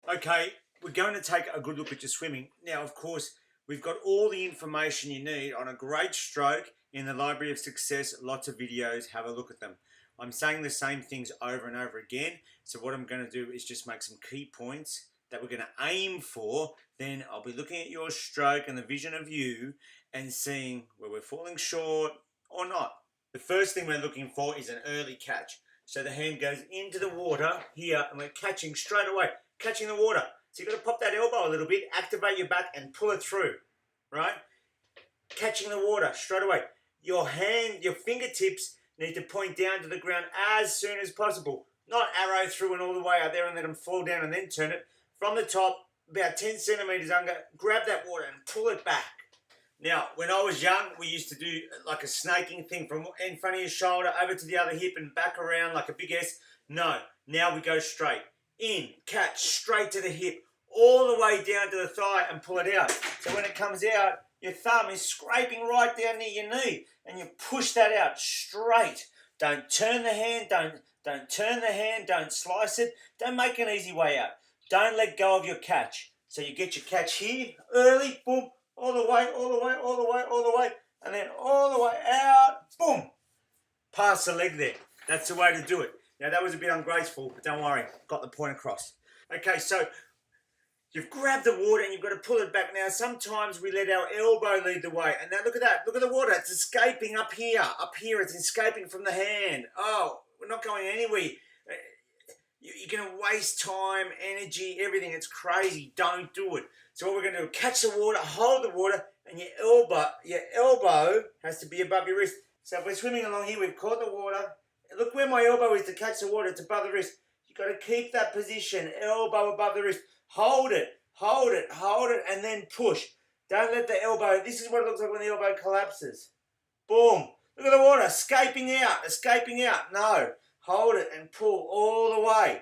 Okay, we're going to take a good look at your swimming. Now, of course, we've got all the information you need on a great stroke in the Library of Success. Lots of videos, have a look at them. I'm saying the same things over and over again. So what I'm going to do is just make some key points that we're going to aim for. Then I'll be looking at your stroke and the vision of you and seeing where we're falling short or not. The first thing we're looking for is an early catch. So the hand goes into the water here and we're catching straight away. Catching the water. So you've got to pop that elbow a little bit, activate your back and pull it through, right? Catching the water straight away. Your hand, your fingertips need to point down to the ground as soon as possible. Not arrow through and all the way out there and let them fall down and then turn it. From the top, about 10 centimeters under, grab that water and pull it back. Now, when I was young, we used to do like a snaking thing from in front of your shoulder over to the other hip and back around like a big S. No, now we go straight. In, catch, straight to the hip, all the way down to the thigh and pull it out. So when it comes out, your thumb is scraping right down near your knee and you push that out straight. Don't turn the hand, don't turn the hand, don't slice it. Don't make an easy way out. Don't let go of your catch. So you get your catch here, early, boom, all the way, all the way, all the way, all the way, and then all the way out, boom. Pass the leg there. That's the way to do it. Now that was a bit ungraceful, but don't worry, got the point across. Okay, so you've grabbed the water and you've got to pull it back. Now sometimes we let our elbow lead the way. And now look at that, look at the water, it's escaping up here, it's escaping from the hand. Oh, we're not going anywhere. You're going to waste time, energy, everything. It's crazy, don't do it. So what we're going to do, catch the water, hold the water, and your elbow has to be above your wrist. So if we're swimming along here, we've caught the water. Look where my elbow is to catch the water. It's above the wrist. You've got to keep that position. Elbow above the wrist. Hold it, hold it, hold it, and then push. Don't let the elbow... This is what it looks like when the elbow collapses. Boom. Look at the water. Escaping out. Escaping out. No. Hold it and pull all the way.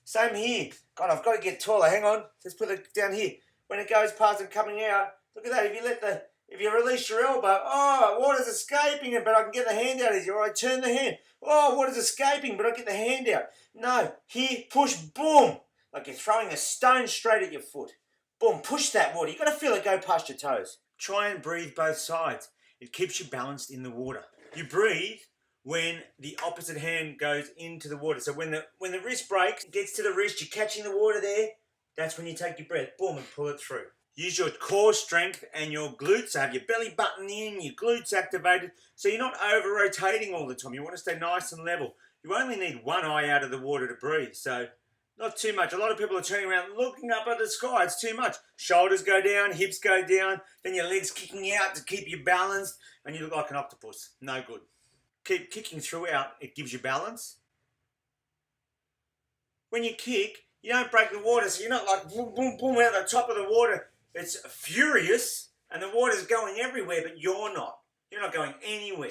Same here. God, I've got to get taller. Hang on. Let's put it down here. When it goes past and coming out, look at that. If you release your elbow, oh, water's escaping it, but I can get the hand out easier. Or I turn the hand. Oh, water's escaping, but I get the hand out. No, here, push, boom. Like you're throwing a stone straight at your foot. Boom, push that water. You've got to feel it go past your toes. Try and breathe both sides. It keeps you balanced in the water. You breathe when the opposite hand goes into the water. So when the wrist breaks, it gets to the wrist, you're catching the water there. That's when you take your breath, boom, and pull it through. Use your core strength and your glutes. So have your belly button in, your glutes activated, so you're not over-rotating all the time. You want to stay nice and level. You only need one eye out of the water to breathe, so not too much. A lot of people are turning around looking up at the sky. It's too much. Shoulders go down, hips go down, then your legs kicking out to keep you balanced, and you look like an octopus. No good. Keep kicking throughout. It gives you balance. When you kick, you don't break the water, so you're not like boom, boom, boom out the top of the water. It's furious, and the water's going everywhere, but you're not. You're not going anywhere.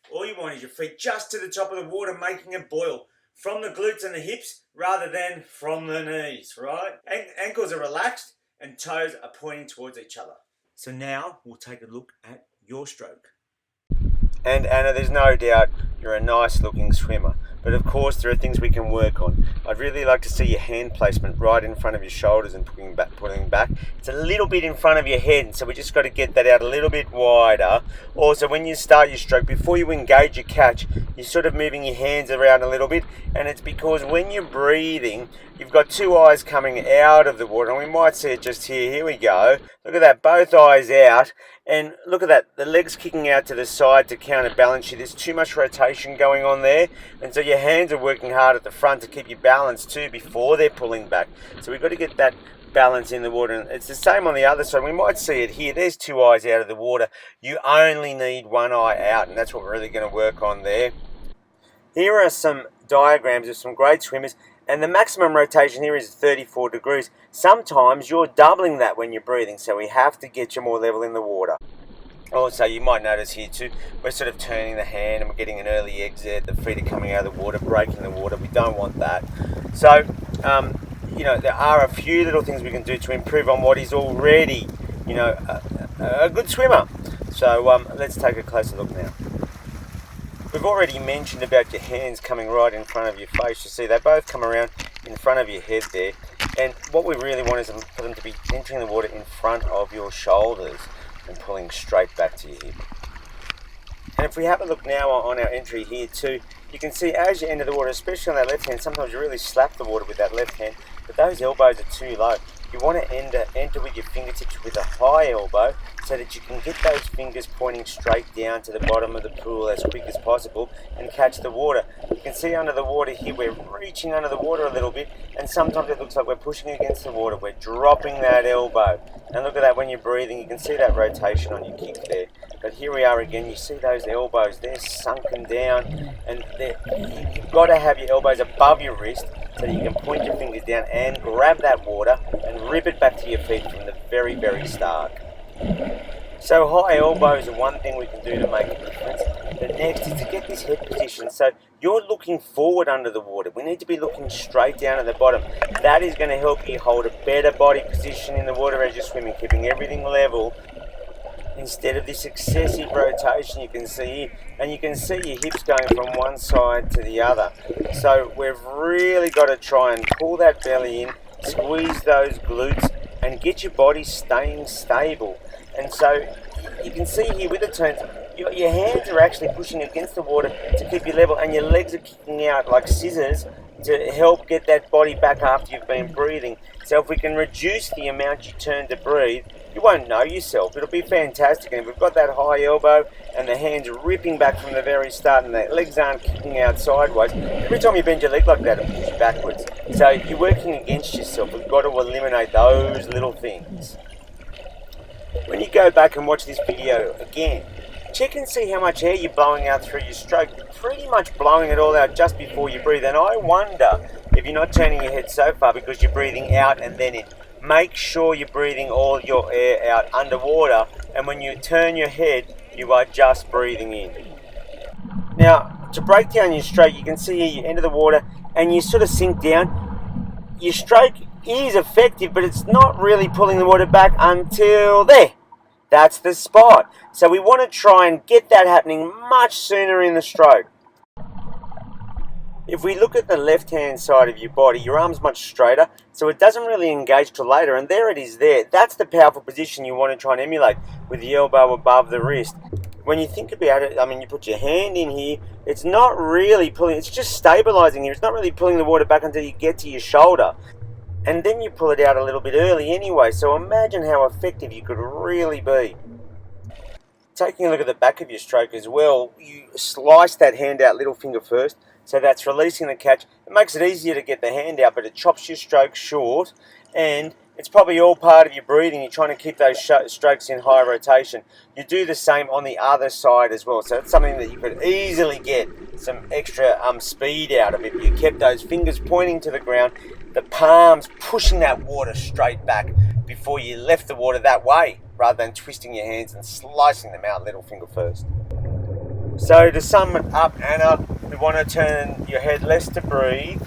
All you want is your feet just to the top of the water, making it boil from the glutes and the hips rather than from the knees, right? Ankles are relaxed and toes are pointing towards each other. So now we'll take a look at your stroke. And Anna, there's no doubt you're a nice looking swimmer, but of course there are things we can work on. I'd really like to see your hand placement right in front of your shoulders and pulling back. It's a little bit in front of your head, so we just got to get that out a little bit wider. Also, when you start your stroke, before you engage your catch, you're sort of moving your hands around a little bit, and it's because when you're breathing, you've got two eyes coming out of the water, and we might see it just here. Here we go. Look at that, both eyes out. And look at that, the legs kicking out to the side to counterbalance you. There's too much rotation going on there. And so your hands are working hard at the front to keep you balanced too before they're pulling back. So we've got to get that balance in the water. And it's the same on the other side. We might see it here. There's two eyes out of the water. You only need one eye out, and that's what we're really going to work on there. Here are some diagrams of some great swimmers. And the maximum rotation here is 34 degrees. Sometimes you're doubling that when you're breathing, so we have to get you more level in the water. Also, you might notice here too, we're sort of turning the hand and we're getting an early exit. The feet are coming out of the water, breaking the water. We don't want that. So, there are a few little things we can do to improve on what is already, a good swimmer. So let's take a closer look now. We've already mentioned about your hands coming right in front of your face. You see, they both come around in front of your head there. And what we really want is for them to be entering the water in front of your shoulders and pulling straight back to your hip. And if we have a look now on our entry here too, you can see as you enter the water, especially on that left hand, sometimes you really slap the water with that left hand, but those elbows are too low. You want to enter with your fingertips with a high elbow so that you can get those fingers pointing straight down to the bottom of the pool as quick as possible and catch the water. You can see under the water here, we're reaching under the water a little bit, and sometimes it looks like we're pushing against the water. We're dropping that elbow. And look at that when you're breathing, you can see that rotation on your kick there. But here we are again, you see those elbows, they're sunken down, and you've got to have your elbows above your wrist so that you can point your fingers down and grab that water and rip it back to your feet from the very, very start. So high elbows are one thing we can do to make a difference. The next is to get this head position so you're looking forward under the water. We need to be looking straight down at the bottom. That is going to help you hold a better body position in the water as you're swimming, keeping everything level instead of this excessive rotation you can see here. And you can see your hips going from one side to the other. So we've really got to try and pull that belly in, squeeze those glutes, and get your body staying stable. And so you can see here with the turns, your hands are actually pushing against the water to keep you level, and your legs are kicking out like scissors to help get that body back after you've been breathing. So if we can reduce the amount you turn to breathe, you won't know yourself. It'll be fantastic. And if we've got that high elbow and the hands ripping back from the very start and the legs aren't kicking out sideways, every time you bend your leg like that, it pushes you backwards. So you're working against yourself. We've got to eliminate those little things. When you go back and watch this video again, check and see how much air you're blowing out through your stroke. You're pretty much blowing it all out just before you breathe. And I wonder if you're not turning your head so far because you're breathing out and then in. Make sure you're breathing all your air out underwater, and when you turn your head, you are just breathing in. Now, to break down your stroke, you can see here you enter the water and you sort of sink down. Your stroke is effective, but it's not really pulling the water back until there. That's the spot. So we want to try and get that happening much sooner in the stroke. If we look at the left-hand side of your body, your arm's much straighter, so it doesn't really engage till later, and there it is there. That's the powerful position you want to try and emulate with the elbow above the wrist. When you think about it, I mean, you put your hand in here, it's not really pulling, it's just stabilizing here. It's not really pulling the water back until you get to your shoulder. And then you pull it out a little bit early anyway, so imagine how effective you could really be. Taking a look at the back of your stroke as well, you slice that hand out little finger first, so that's releasing the catch. It makes it easier to get the hand out, but it chops your stroke short, and it's probably all part of your breathing. You're trying to keep those strokes in high rotation. You do the same on the other side as well, so it's something that you could easily get some extra speed out of if you kept those fingers pointing to the ground, the palms pushing that water straight back before you left the water that way, rather than twisting your hands and slicing them out little finger first. So to sum it up, Anna, we want to turn your head less to breathe.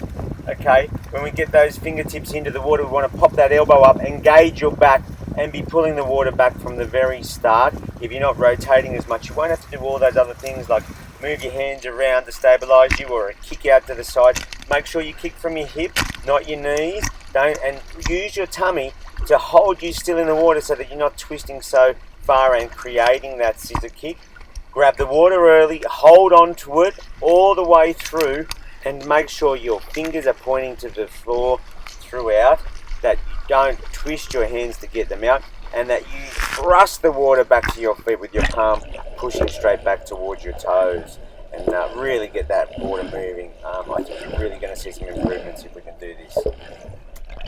Okay, when we get those fingertips into the water, we want to pop that elbow up, engage your back, and be pulling the water back from the very start. If you're not rotating as much, you won't have to do all those other things like move your hands around to stabilize you or a kick out to the side. Make sure you kick from your hip, not your knees. And use your tummy to hold you still in the water so that you're not twisting so far and creating that scissor kick. Grab the water early, hold on to it all the way through, and make sure your fingers are pointing to the floor throughout, that you don't twist your hands to get them out, and that you thrust the water back to your feet with your palm pushing straight back towards your toes, and really get that water moving. I think you're really going to see some improvements if we can